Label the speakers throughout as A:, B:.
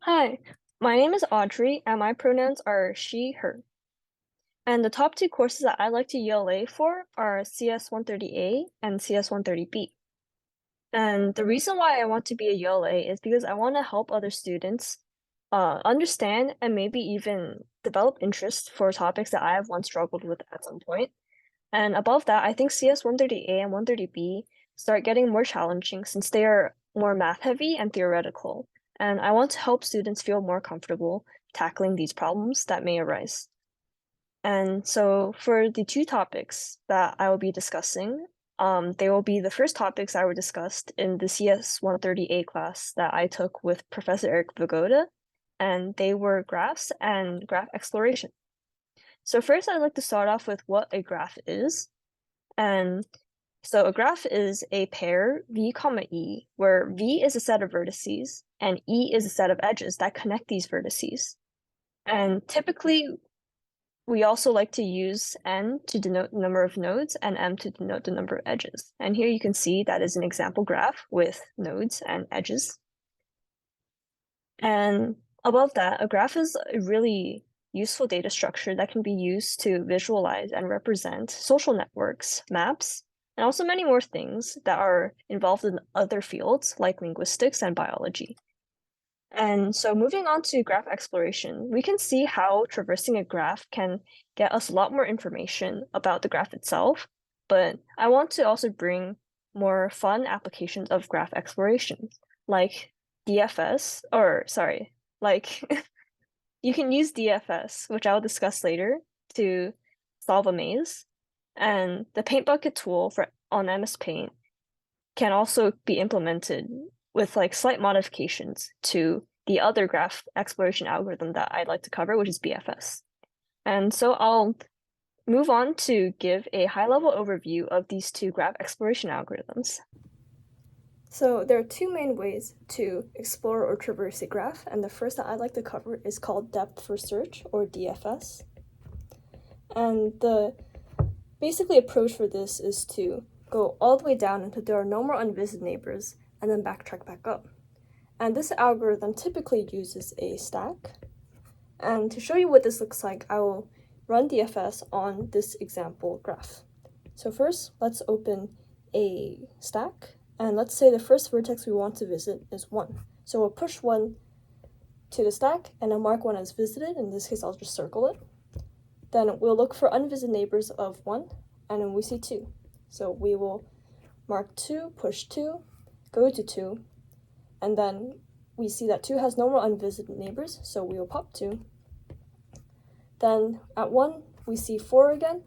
A: Hi, my name is Audrey, and my pronouns are she, her. And the top two courses that I like to ULA for are CS 130A and CS 130B. And the reason why I want to be a ULA is because I want to help other students understand and maybe even develop interest for topics that I have once struggled with at some point. And above that, I think CS 130A and 130B start getting more challenging since they are more math heavy and theoretical. And I want to help students feel more comfortable tackling these problems that may arise. And so for the two topics that I will be discussing, they will be the first topics I were discussed in the CS 130A class that I took with Professor Eric Vagoda, and they were graphs and graph exploration. So first, I'd like to start off with what a graph is. And so a graph is a pair v comma e, where v is a set of vertices and e is a set of edges that connect these vertices. And typically, we also like to use n to denote the number of nodes and m to denote the number of edges. And here you can see that is an example graph with nodes and edges. And above that, a graph is a really useful data structure that can be used to visualize and represent social networks, maps, and also many more things that are involved in other fields like linguistics and biology. And so moving on to graph exploration, we can see how traversing a graph can get us a lot more information about the graph itself, but I want to also bring more fun applications of graph exploration, like DFS, or sorry, like you can use DFS, which I'll discuss later, to solve a maze. And the paint bucket tool on MS Paint can also be implemented with like slight modifications to the other graph exploration algorithm that I'd like to cover, which is BFS. And so I'll move on to give a high-level overview of these two graph exploration algorithms. So there are two main ways to explore or traverse a graph, and the first that I'd like to cover is called depth first search, or DFS. And the basically approach for this is to go all the way down until there are no more unvisited neighbors, and then backtrack back up. And this algorithm typically uses a stack. And to show you what this looks like, I will run DFS on this example graph. So first, let's open a stack. And let's say the first vertex we want to visit is 1. So we'll push 1 to the stack and then mark 1 as visited. In this case, I'll just circle it. Then we'll look for unvisited neighbors of 1, and then we see 2. So we will mark 2, push 2, go to 2, and then we see that 2 has no more unvisited neighbors, so we will pop 2. Then at 1, we see 4 again,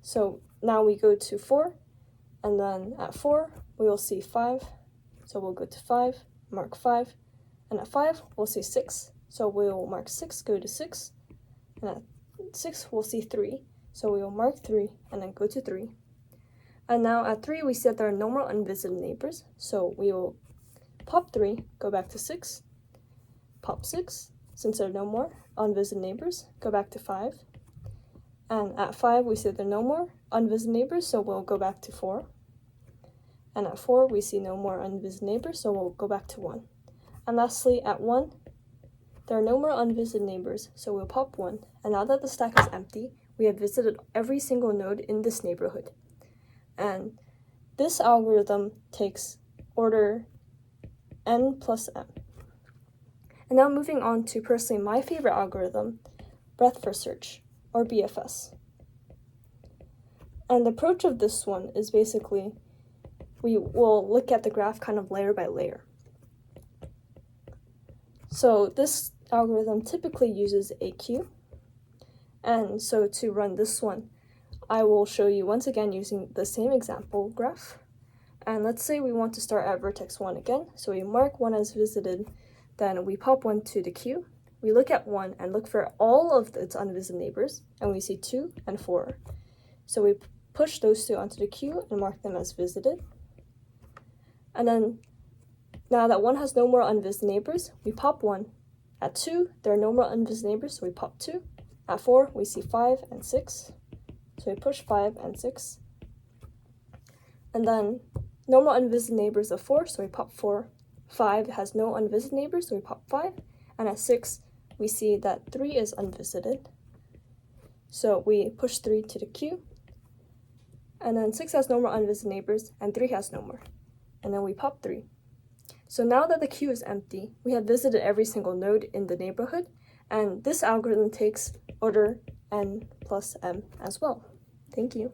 A: so now we go to 4, and then at 4, we will see 5, so we'll go to 5, mark 5, and at 5, we'll see 6, so we'll mark 6, go to 6, and at 6, we'll see 3, so we will mark 3, and then go to 3. And now at 3, we see that there are no more unvisited neighbors, so we will pop 3, go back to 6, pop 6, since there are no more unvisited neighbors, go back to 5, and at 5, we see there are no more unvisited neighbors, so we'll go back to 4, and at 4, we see no more unvisited neighbors, so we'll go back to 1. And lastly, at 1, there are no more unvisited neighbors, so we'll pop 1, and now that the stack is empty, we have visited every single node in this neighborhood. And this algorithm takes order n plus m. And now moving on to personally my favorite algorithm, breadth first search, or BFS. And the approach of this one is basically, we will look at the graph kind of layer by layer. So this algorithm typically uses a queue. And so to run this one, I will show you once again using the same example graph. And let's say we want to start at vertex 1 again. So we mark 1 as visited, then we pop 1 to the queue. We look at 1 and look for all of its unvisited neighbors, and we see 2 and 4. So we push those 2 onto the queue and mark them as visited. And then now that 1 has no more unvisited neighbors, we pop 1. At 2, there are no more unvisited neighbors, so we pop 2. At 4, we see 5 and 6. So we push 5 and 6. And then no more unvisited neighbors of 4, so we pop 4. 5 has no unvisited neighbors, so we pop 5. and at 6, we see that 3 is unvisited. So we push 3 to the queue, and then 6 has no more unvisited neighbors, and 3 has no more. And then we pop 3. So now that the queue is empty, we have visited every single node in the neighborhood, and this algorithm takes order n plus m as well. Thank you.